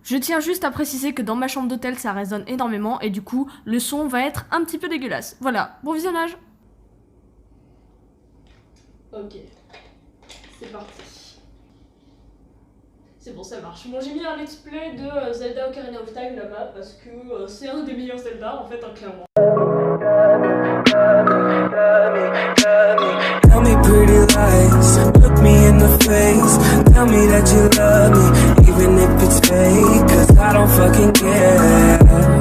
Je tiens juste à préciser que dans ma chambre d'hôtel ça résonne énormément et du coup le son va être un petit peu dégueulasse. Voilà, bon visionnage. Ok, c'est parti. C'est bon, ça marche. Bon, j'ai mis un let's play de Zelda Ocarina of Time là-bas parce que c'est un des meilleurs Zelda en fait, hein, clairement. Tell me pretty lies, look me in the face. Tell me that you love me, even if it's fake. Cause I don't fucking care at all.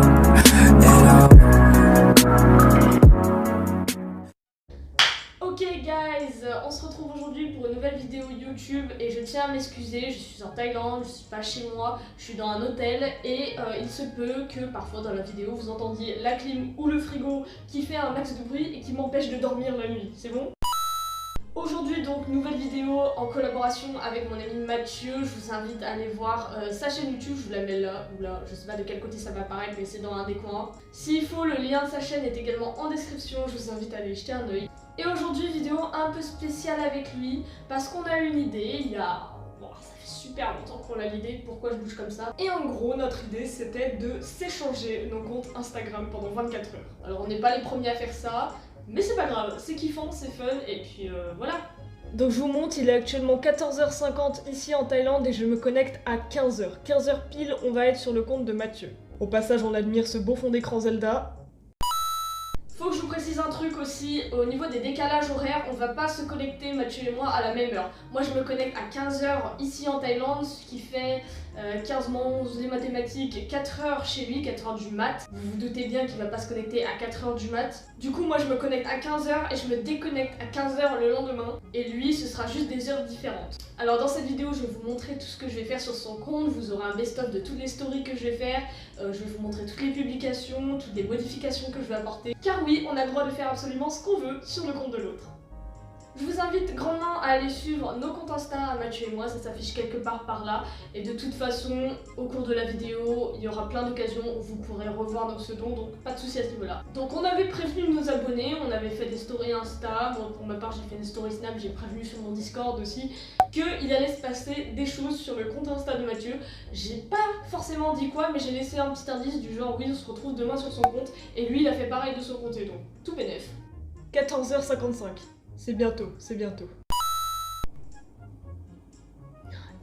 Ok guys, on se retrouve aujourd'hui pour une nouvelle vidéo YouTube et je tiens à m'excuser, je suis en Thaïlande, je suis pas chez moi, je suis dans un hôtel et il se peut que parfois dans la vidéo vous entendiez la clim ou le frigo qui fait un max de bruit et qui m'empêche de dormir la nuit, c'est bon? Aujourd'hui donc nouvelle vidéo en collaboration avec mon ami Mathieu, je vous invite à aller voir sa chaîne YouTube, je vous la mets là ou là, je sais pas de quel côté ça va apparaître mais c'est dans un des coins. S'il faut, le lien de sa chaîne est également en description, je vous invite à aller jeter un oeil. Et aujourd'hui vidéo un peu spéciale avec lui parce qu'on a une idée, il y a... Bon, ça fait super longtemps qu'on a l'idée, pourquoi je bouge comme ça. Et en gros notre idée c'était de s'échanger nos comptes Instagram pendant 24 heures. Alors on n'est pas les premiers à faire ça. Mais c'est pas grave, c'est kiffant, c'est fun, et puis voilà. Donc je vous montre, il est actuellement 14h50 ici en Thaïlande et je me connecte à 15h. 15h pile, on va être sur le compte de Mathieu. Au passage, on admire ce beau fond d'écran Zelda. Faut que je vous précise un truc aussi, au niveau des décalages horaires, on va pas se connecter, Mathieu et moi, à la même heure. Moi je me connecte à 15h ici en Thaïlande, ce qui fait 15 moins 11 les mathématiques, 4h chez lui, 4h du mat. Vous vous doutez bien qu'il va pas se connecter à 4h du mat. Du coup moi je me connecte à 15h et je me déconnecte à 15h le lendemain. Et lui ce sera juste des heures différentes. Alors dans cette vidéo je vais vous montrer tout ce que je vais faire sur son compte, vous aurez un best-of de toutes les stories que je vais faire, je vais vous montrer toutes les publications, toutes les modifications que je vais apporter. Car oui, on a le droit de faire absolument ce qu'on veut sur le compte de l'autre. Je vous invite grandement à aller suivre nos comptes Insta à Mathieu et moi, ça s'affiche quelque part par là. Et de toute façon, au cours de la vidéo, il y aura plein d'occasions où vous pourrez revoir nos pseudos, donc pas de soucis à ce niveau-là. Donc on avait prévenu nos abonnés, on avait fait des stories Insta, moi pour ma part j'ai fait des stories Snap, j'ai prévenu sur mon Discord aussi, qu'il allait se passer des choses sur le compte Insta de Mathieu. J'ai pas forcément dit quoi, mais j'ai laissé un petit indice du genre oui on se retrouve demain sur son compte, et lui il a fait pareil de son côté, donc tout bénef. 14h55. C'est bientôt, c'est bientôt.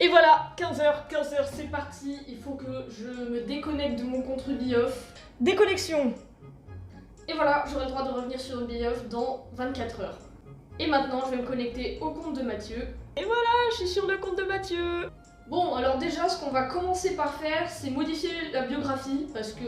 Et voilà, 15h, c'est parti. Il faut que je me déconnecte de mon compte Rubioff. Déconnexion. Et voilà, j'aurai le droit de revenir sur Rubioff dans 24 heures. Et maintenant, je vais me connecter au compte de Mathieu. Et voilà, je suis sur le compte de Mathieu. Bon, alors déjà, ce qu'on va commencer par faire, c'est modifier la biographie, parce que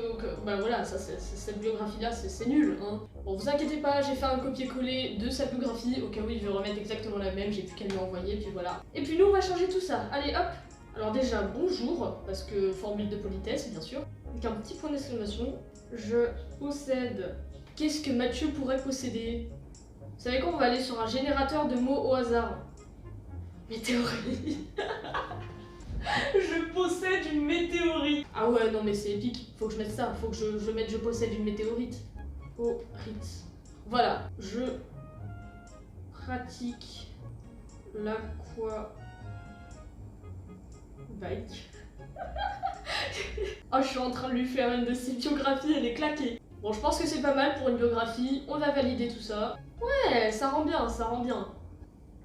bah voilà, cette biographie-là, c'est nul, hein. Bon, vous inquiétez pas, j'ai fait un copier-coller de sa biographie, au cas où il veut remettre exactement la même, j'ai plus qu'à lui envoyer, puis voilà. Et puis nous, on va changer tout ça. Allez, hop. Alors déjà, bonjour, parce que formule de politesse, bien sûr. Avec un petit point d'exclamation. Je possède... Qu'est-ce que Mathieu pourrait posséder? Vous savez quoi, on va aller sur un générateur de mots au hasard. Météorite. Je possède une météorite. Ah ouais, non mais c'est épique. Faut que je mette ça. Faut que je mette je possède une météorite. Météorite. Voilà. Je pratique l'aquabike. Oh, je suis en train de lui faire une de ses biographies. Elle est claquée. Bon, je pense que c'est pas mal pour une biographie. On va valider tout ça. Ouais, ça rend bien, ça rend bien.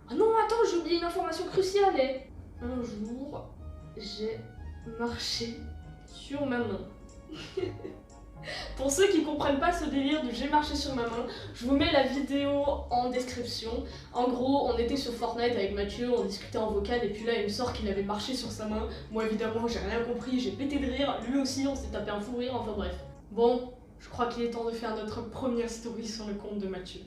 Ah non, attends, j'ai oublié une information cruciale. Un jour, j'ai marché sur ma main. Pour ceux qui comprennent pas ce délire de j'ai marché sur ma main, je vous mets la vidéo en description. En gros, on était sur Fortnite avec Mathieu, on discutait en vocal et puis là il me sort qu'il avait marché sur sa main. Moi évidemment j'ai rien compris, j'ai pété de rire, lui aussi on s'est tapé un fou rire, enfin bref. Bon, je crois qu'il est temps de faire notre première story sur le compte de Mathieu.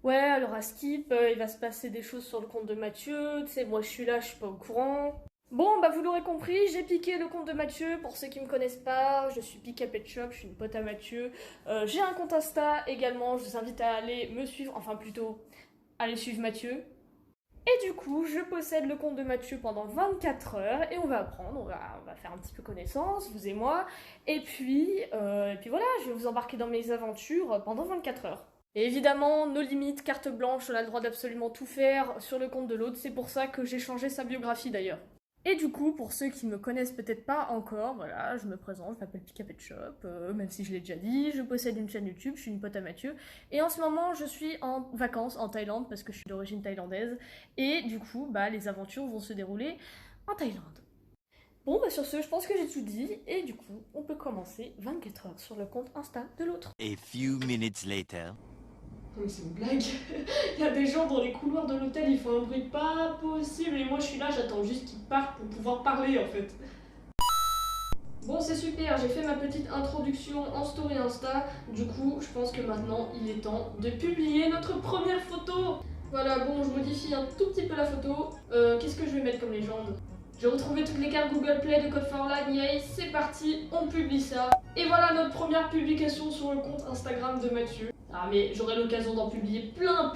Ouais, alors à Skip, il va se passer des choses sur le compte de Mathieu, tu sais, moi je suis là, je suis pas au courant. Bon, bah vous l'aurez compris, j'ai piqué le compte de Mathieu, pour ceux qui me connaissent pas, je suis Pika Pet Shop, je suis une pote à Mathieu. J'ai un compte Insta également, je vous invite à aller me suivre, enfin plutôt, aller suivre Mathieu. Et du coup, je possède le compte de Mathieu pendant 24 heures et on va apprendre, on va faire un petit peu connaissance, vous et moi. Et puis voilà, je vais vous embarquer dans mes aventures pendant 24 heures. Et évidemment, nos limites, carte blanche, on a le droit d'absolument tout faire sur le compte de l'autre, c'est pour ça que j'ai changé sa biographie d'ailleurs. Et du coup, pour ceux qui me connaissent peut-être pas encore, voilà, je me présente, je m'appelle Pika Pet Shop, même si je l'ai déjà dit, je possède une chaîne YouTube, je suis une pote à Mathieu, et en ce moment je suis en vacances en Thaïlande, parce que je suis d'origine thaïlandaise, et du coup, bah, les aventures vont se dérouler en Thaïlande. Bon, bah sur ce, je pense que j'ai tout dit, et du coup, on peut commencer 24 heures sur le compte Insta de l'autre. A few minutes later. Non mais c'est une blague. Il y a des gens dans les couloirs de l'hôtel, ils font un bruit pas possible et moi je suis là, j'attends juste qu'ils partent pour pouvoir parler en fait. Bon c'est super, j'ai fait ma petite introduction en story Insta, du coup je pense que maintenant il est temps de publier notre première photo. Voilà, bon je modifie un tout petit peu la photo. Qu'est-ce que je vais mettre comme légende? J'ai retrouvé toutes les cartes Google Play de Code for Life, yay, c'est parti, on publie ça. Et voilà notre première publication sur le compte Instagram de Mathieu. Ah mais j'aurai l'occasion d'en publier plein,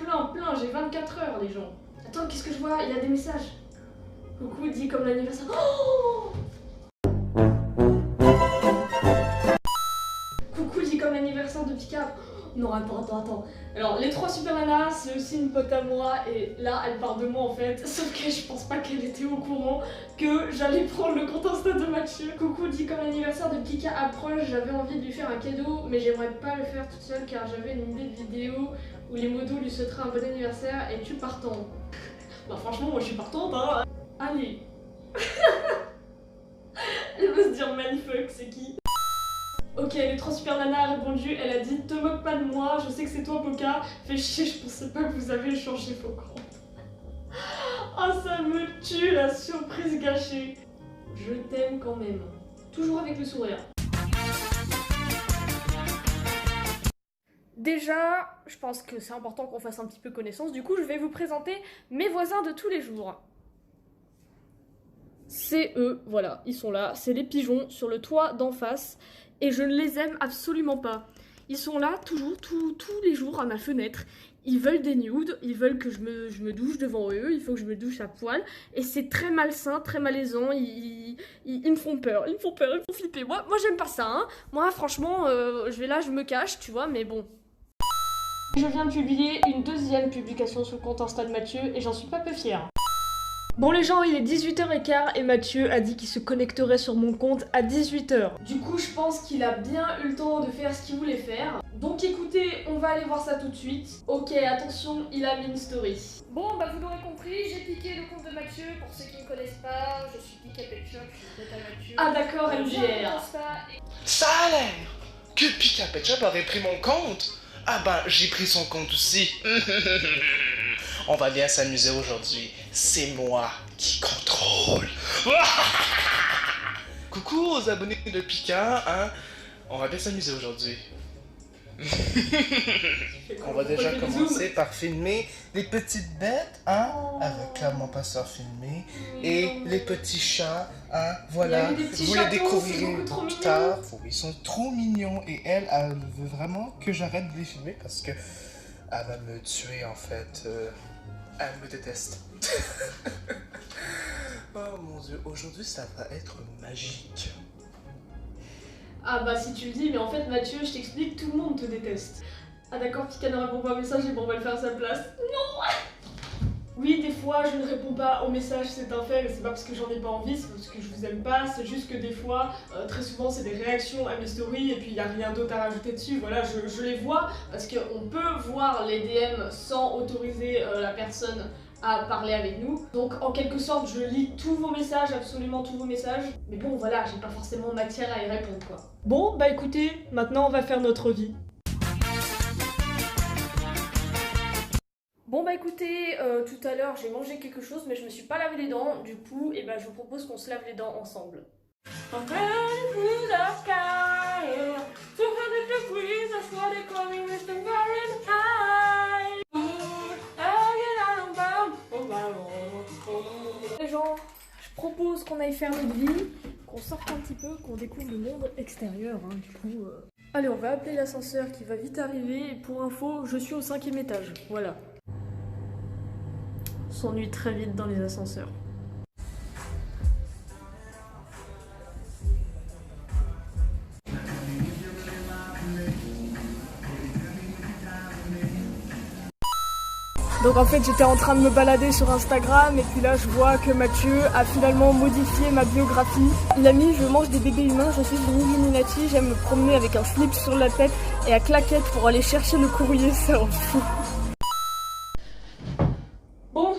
j'ai 24 heures les gens. Attends, qu'est-ce que je vois? Il y a des messages. Coucou, dit comme l'anniversaire. Oh coucou, dit comme l'anniversaire de Pika. Non, attends. Alors, les 3 super nanas, c'est aussi une pote à moi, et là, elle parle de moi en fait, sauf que je pense pas qu'elle était au courant que j'allais prendre le compte Insta de Mathieu. Coucou, dit comme l'anniversaire de Pika approche, j'avais envie de lui faire un cadeau, mais j'aimerais pas le faire toute seule car j'avais une idée de vidéo où les modos lui souhaiteraient un bon anniversaire. Et tu partant? Bah franchement, moi je suis partante, hein. Allez. Elle va se dire magnifique, c'est qui? Ok, les 3 super nanas a répondu, elle a dit te moque pas de moi, je sais que c'est toi Poca. Fais chier, je pensais pas que vous avez échangé vos comptes. Ah ça me tue la surprise gâchée. Je t'aime quand même. Toujours avec le sourire. Déjà, je pense que c'est important qu'on fasse un petit peu connaissance, du coup je vais vous présenter mes voisins de tous les jours. C'est eux, voilà, ils sont là, c'est les pigeons sur le toit d'en face. Et je ne les aime absolument pas. Ils sont là toujours, tous les jours à ma fenêtre. Ils veulent des nudes, ils veulent que je me douche devant eux, il faut que je me douche à poil. Et c'est très malsain, très malaisant, ils me font peur, ils me font flipper. Moi j'aime pas ça, hein. Moi franchement, je vais là, je me cache, tu vois, mais bon. Je viens de publier une 2e publication sur le compte Insta de Mathieu et j'en suis pas peu fière. Bon les gens, il est 18h15 et Mathieu a dit qu'il se connecterait sur mon compte à 18h. Du coup, je pense qu'il a bien eu le temps de faire ce qu'il voulait faire. Donc écoutez, on va aller voir ça tout de suite. Ok, attention, il a mis une story. Bon, bah vous l'aurez compris, j'ai piqué le compte de Mathieu. Pour ceux qui ne me connaissent pas, je suis Pika Pet Shop, je suis pote à Mathieu. Ah d'accord, MGR. Ça a l'air que Pika Pet Shop aurait pris mon compte. Ah bah, j'ai pris son compte aussi. On va bien s'amuser aujourd'hui. C'est moi qui contrôle. Coucou aux abonnés de Pika, hein. On va bien s'amuser aujourd'hui. On va déjà commencer par filmer les petites bêtes, hein, avec mon passeur filmé, et les petits chats, hein, voilà, vous les découvrirez plus tard. Ils sont trop mignons et elle veut vraiment que j'arrête de les filmer parce que elle va me tuer en fait. Elle me déteste. Oh mon dieu, aujourd'hui ça va être magique. Ah bah si tu le dis, mais en fait Mathieu, je t'explique, tout le monde te déteste. Ah d'accord, Pika ne répond pas au message et bon, on va le faire à sa place. Non. Oui, des fois je ne réponds pas aux messages, c'est un fait, mais c'est pas parce que j'en ai pas envie, c'est parce que je vous aime pas, c'est juste que des fois, très souvent c'est des réactions à mes stories et puis il n'y a rien d'autre à rajouter dessus, voilà, je les vois parce qu'on peut voir les DM sans autoriser la personne à parler avec nous. Donc en quelque sorte je lis tous vos messages, absolument tous vos messages, mais bon voilà, j'ai pas forcément matière à y répondre quoi. Bon bah écoutez, maintenant on va faire notre vie. Bon bah écoutez, tout à l'heure j'ai mangé quelque chose mais je me suis pas lavé les dents, du coup et bah, je vous propose qu'on se lave les dents ensemble. Les gens, je propose qu'on aille faire notre vie, qu'on sorte un petit peu, qu'on découvre le monde extérieur, hein, du coup... Allez, on va appeler l'ascenseur qui va vite arriver, et pour info, je suis au 5e étage, voilà. On s'ennuie très vite dans les ascenseurs. Donc en fait j'étais en train de me balader sur Instagram et puis là je vois que Mathieu a finalement modifié ma biographie. Il a mis je mange des bébés humains, je suis une Illuminati, j'aime me promener avec un slip sur la tête et à claquette pour aller chercher le courrier, ça en fout. Bon,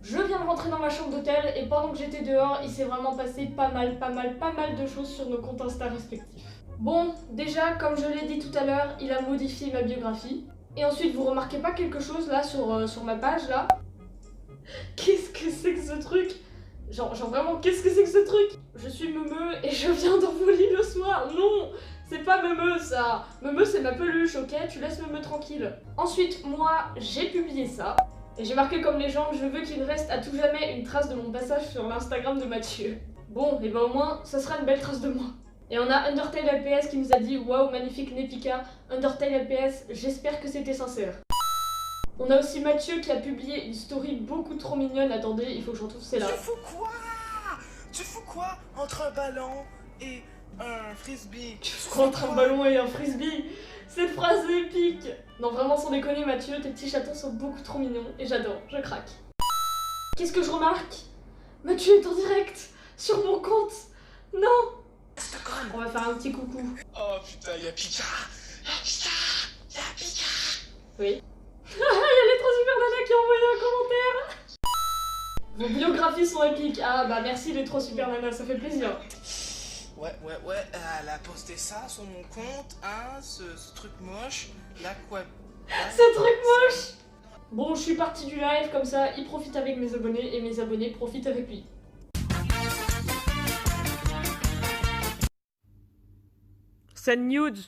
je viens de rentrer dans ma chambre d'hôtel et pendant que j'étais dehors, il s'est vraiment passé pas mal de choses sur nos comptes Insta respectifs. Bon, déjà, comme je l'ai dit tout à l'heure, il a modifié ma biographie. Et ensuite, vous remarquez pas quelque chose là sur ma page là? Qu'est-ce que c'est que ce truc? Genre vraiment, qu'est-ce que c'est que ce truc? Je suis Meumeu et je viens dans vos lits le soir. Non, c'est pas Meumeu ça. Meumeu c'est ma peluche, ok? Tu laisses Meumeu tranquille. Ensuite, moi, j'ai publié ça. Et j'ai marqué comme légende, je veux qu'il reste à tout jamais une trace de mon passage sur l'Instagram de Mathieu. Bon, et ben au moins, ça sera une belle trace de moi. Et on a Undertale LPS qui nous a dit « Waouh, magnifique Nepika, Undertale LPS, j'espère que c'était sincère. » On a aussi Mathieu qui a publié une story beaucoup trop mignonne. Attendez, il faut que je retrouve celle-là. Tu fous quoi? Tu fous quoi entre un ballon et un frisbee? Tu fous quoi entre un ballon et un frisbee? Cette phrase est épique. Non, vraiment, sans déconner, Mathieu, tes petits chatons sont beaucoup trop mignons. Et j'adore, je craque. Qu'est-ce que je remarque? Mathieu est en direct sur mon compte. Non. On va faire un petit coucou. Oh putain, y'a Pika! Y'a Pika! Y'a Pika! Oui. Il y a les 3 super nanas qui ont envoyé un commentaire. Vos biographies sont épiques. Ah bah merci les 3 super nanas, ça fait plaisir. Ouais, elle a posté ça sur mon compte, hein, ce truc moche. Là quoi? Ce truc moche. Bon, je suis partie du live, comme ça, il profite avec mes abonnés et mes abonnés profitent avec lui. Send nudes.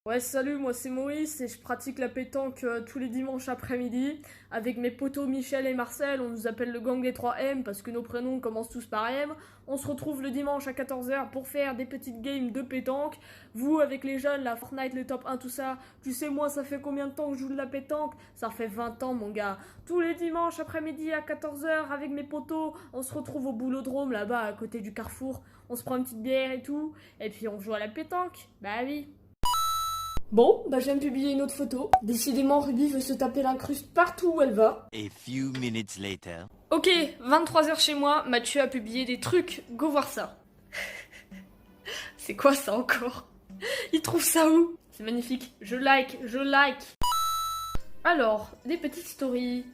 Ouais salut, moi c'est Maurice et je pratique la pétanque tous les dimanches après-midi. Avec mes potos Michel et Marcel, on nous appelle le gang des 3M parce que nos prénoms commencent tous par M. On se retrouve le dimanche à 14h pour faire des petites games de pétanque. Vous avec les jeunes, la Fortnite, le top 1, tout ça, tu sais moi ça fait combien de temps que je joue de la pétanque? Ça fait 20 ans mon gars. Tous les dimanches après-midi à 14h avec mes potos, on se retrouve au boulodrome là-bas à côté du carrefour. On se prend une petite bière et tout, et puis on joue à la pétanque, bah oui. Bon, bah je viens de publier une autre photo. Décidément, Ruby veut se taper l'incruste partout où elle va. A few minutes later. Ok, 23h chez moi, Mathieu a publié des trucs, go voir ça. C'est quoi ça encore? Il trouve ça où? C'est magnifique, je like. Alors, des petites stories.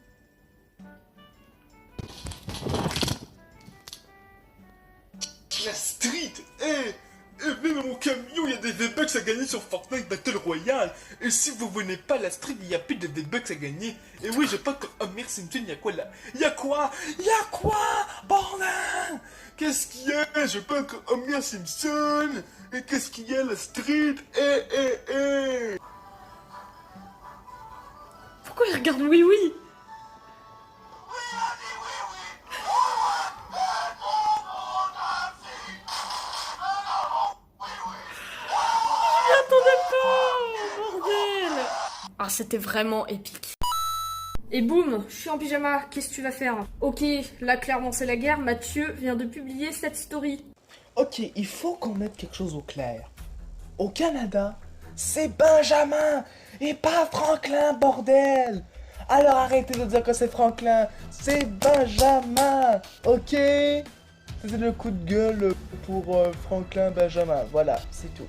La street, même mon camion, il y a des V-Bucks à gagner sur Fortnite Battle Royale. Et si vous venez pas à la street, il y a plus de V-Bucks à gagner. Et oui, je pense que Homer Simpson, il y a quoi là? Il y a quoi? Bordel! Qu'est-ce qu'il y a? Je pense que Homer Simpson. Et qu'est-ce qu'il y a la street? Pourquoi il regarde oui oui? Ah, c'était vraiment épique. Et boum, je suis en pyjama, qu'est-ce que tu vas faire? Ok, là clairement c'est la guerre, Mathieu vient de publier cette story. Ok, il faut qu'on mette quelque chose au clair. Au Canada, c'est Benjamin et pas Franklin, bordel! Alors arrêtez de dire que c'est Franklin, c'est Benjamin, ok? C'était le coup de gueule pour Franklin Benjamin, voilà, c'est tout.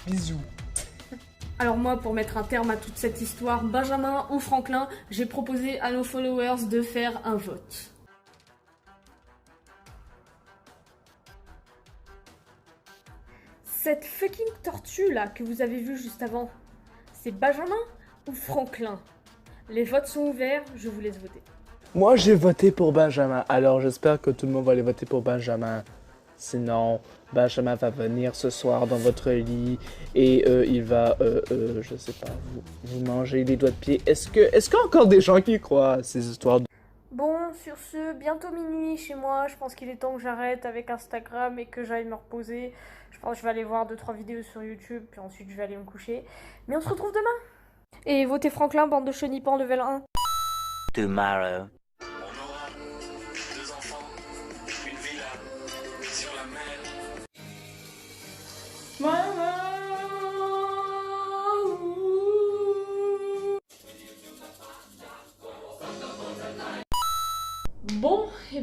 Bisous. Alors moi, pour mettre un terme à toute cette histoire, Benjamin ou Franklin, j'ai proposé à nos followers de faire un vote. Cette fucking tortue là que vous avez vue juste avant, c'est Benjamin ou Franklin? Les votes sont ouverts, je vous laisse voter. Moi j'ai voté pour Benjamin, alors j'espère que tout le monde va aller voter pour Benjamin. Sinon, Benjamin va venir ce soir dans votre lit et il va, je sais pas, vous manger les doigts de pied. Est-ce qu'il y a encore des gens qui croient à ces histoires de... Bon, sur ce, bientôt minuit chez moi, je pense qu'il est temps que j'arrête avec Instagram et que j'aille me reposer. Je pense que je vais aller voir 2-3 vidéos sur YouTube, puis ensuite je vais aller me coucher. Mais on se retrouve demain. Et votez Franklin, bande de chenipans level 1. Tomorrow.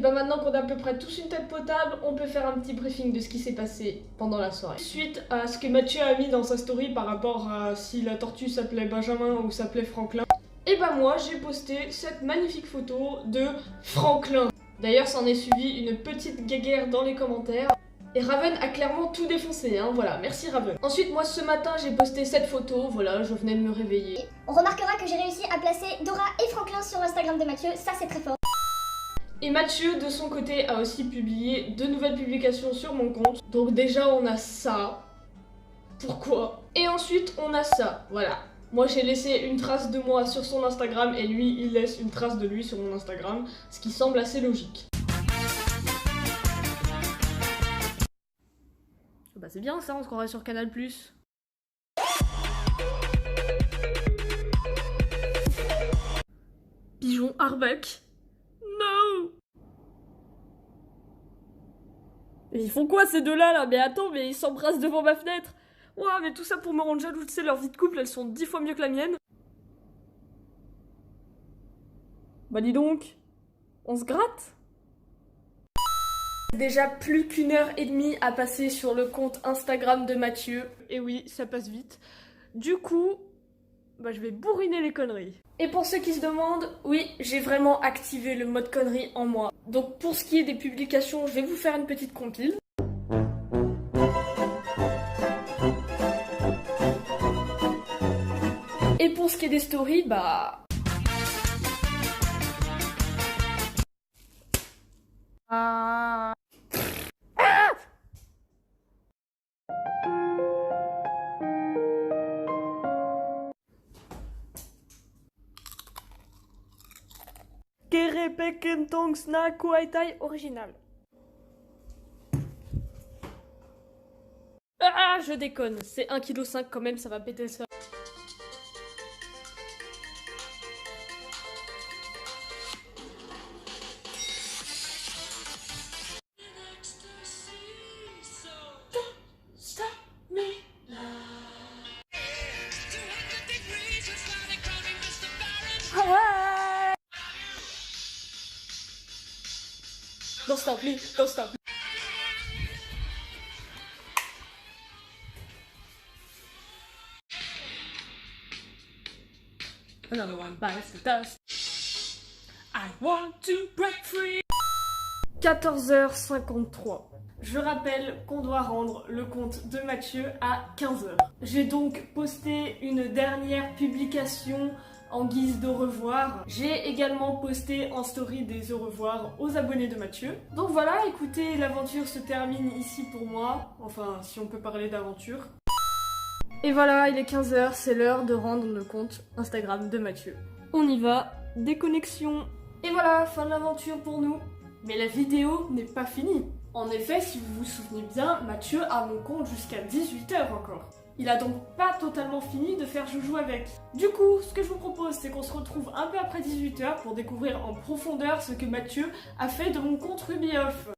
bah maintenant qu'on a à peu près tous une tête potable, on peut faire un petit briefing de ce qui s'est passé pendant la soirée. Suite à ce que Mathieu a mis dans sa story par rapport à si la tortue s'appelait Benjamin ou s'appelait Franklin, et bah moi j'ai posté cette magnifique photo de Franklin. D'ailleurs s'en est suivi une petite guéguerre dans les commentaires. Et Raven a clairement tout défoncé, hein, voilà, merci Raven. Ensuite, moi ce matin, j'ai posté cette photo, voilà, je venais de me réveiller. On remarquera que j'ai réussi à placer Dora et Franklin sur l'Instagram de Mathieu, ça c'est très fort. Et Mathieu, de son côté, a aussi publié 2 nouvelles publications sur mon compte. Donc déjà, on a ça. Pourquoi? Et ensuite, on a ça, voilà. Moi, j'ai laissé une trace de moi sur son Instagram et lui, il laisse une trace de lui sur mon Instagram, ce qui semble assez logique. Bah c'est bien ça, on se croirait sur Canal+. Pigeon Arbec. No. Mais ils font quoi ces deux-là là? Mais attends, mais ils s'embrassent devant ma fenêtre. Ouah, mais tout ça pour me rendre jaloux, tu sais, leur vie de couple, elles sont 10 fois mieux que la mienne. Bah dis donc, on se gratte? Déjà plus qu'1h30 à passer sur le compte Instagram de Mathieu. Et oui, ça passe vite. Du coup, bah je vais bourriner les conneries. Et pour ceux qui se demandent, oui, j'ai vraiment activé le mode connerie en moi. Donc pour ce qui est des publications, je vais vous faire une petite compile. Et pour ce qui est des stories, bah... Kerepeken Tong Snack Kuai Thai original. Ah, je déconne, c'est 1,5 kg quand même, ça va péter ça. Don't stop me, don't stop me. Another one bites the dust. I want to break free. 14h53. Je rappelle qu'on doit rendre le compte de Mathieu à 15h. J'ai donc posté une dernière publication en guise d'au revoir. J'ai également posté en story des au revoir aux abonnés de Mathieu. Donc voilà, écoutez, l'aventure se termine ici pour moi. Enfin, si on peut parler d'aventure. Et voilà, il est 15h, c'est l'heure de rendre le compte Instagram de Mathieu. On y va, déconnexion. Et voilà, fin de l'aventure pour nous. Mais la vidéo n'est pas finie. En effet, si vous vous souvenez bien, Mathieu a mon compte jusqu'à 18h encore. Il a donc pas totalement fini de faire joujou avec. Du coup, ce que je vous propose, c'est qu'on se retrouve un peu après 18h pour découvrir en profondeur ce que Mathieu a fait de mon compte Rubioff.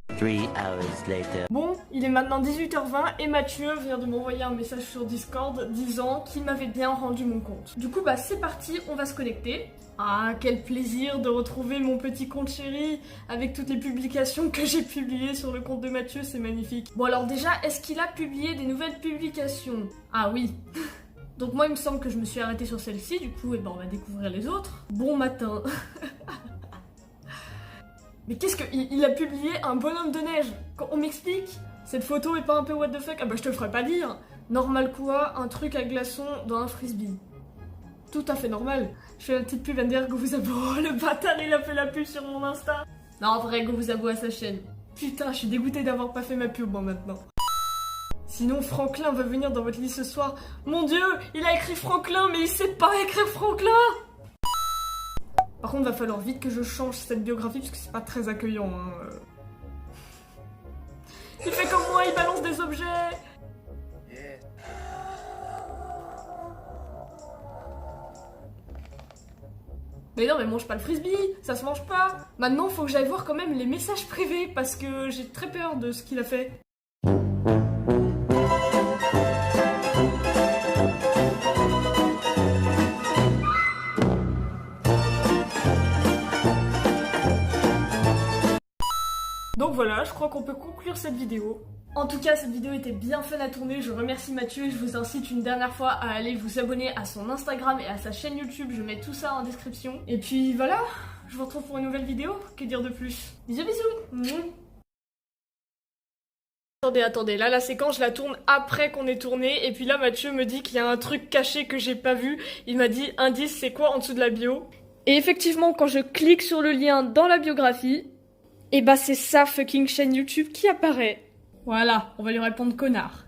3 hours later. Bon, il est maintenant 18h20 et Mathieu vient de m'envoyer un message sur Discord disant qu'il m'avait bien rendu mon compte. Du coup, bah c'est parti, on va se connecter. Ah, quel plaisir de retrouver mon petit compte chéri avec toutes les publications que j'ai publiées sur le compte de Mathieu, c'est magnifique. Bon alors déjà, est-ce qu'il a publié des nouvelles publications? Ah oui. Donc moi il me semble que je me suis arrêtée sur celle-ci, du coup on va découvrir les autres. Bon matin. Mais qu'est-ce que... Il a publié un bonhomme de neige. Quand on m'explique, cette photo est pas un peu what the fuck? Ah bah je te ferai pas dire. Normal quoi, un truc à glaçons dans un frisbee. Tout à fait normal. Je fais la petite pub à dire Go vous abonne. Oh, le bâtard, il a fait la pub sur mon Insta. Non, en vrai, Go vous abonne à sa chaîne. Putain, je suis dégoûtée d'avoir pas fait ma pub, moi, maintenant. Sinon, Franklin va venir dans votre lit ce soir. Mon Dieu, il a écrit Franklin, mais il sait pas écrire Franklin. Par contre, va falloir vite que je change cette biographie, parce que c'est pas très accueillant, hein. Il fait comme moi, il balance des objets. Mais non, mais mange pas le frisbee, ça se mange pas. Maintenant, faut que j'aille voir quand même les messages privés parce que j'ai très peur de ce qu'il a fait. Donc voilà, je crois qu'on peut conclure cette vidéo. En tout cas, cette vidéo était bien fun à tourner, je remercie Mathieu et je vous incite une dernière fois à aller vous abonner à son Instagram et à sa chaîne YouTube, je mets tout ça en description. Et puis voilà, je vous retrouve pour une nouvelle vidéo, que dire de plus? Bisous bisous. Attendez, là la séquence je la tourne après qu'on ait tourné et puis là Mathieu me dit qu'il y a un truc caché que j'ai pas vu. Il m'a dit indice c'est quoi en dessous de la bio? Et effectivement quand je clique sur le lien dans la biographie, et bah c'est sa fucking chaîne YouTube qui apparaît. Voilà, on va lui répondre connard.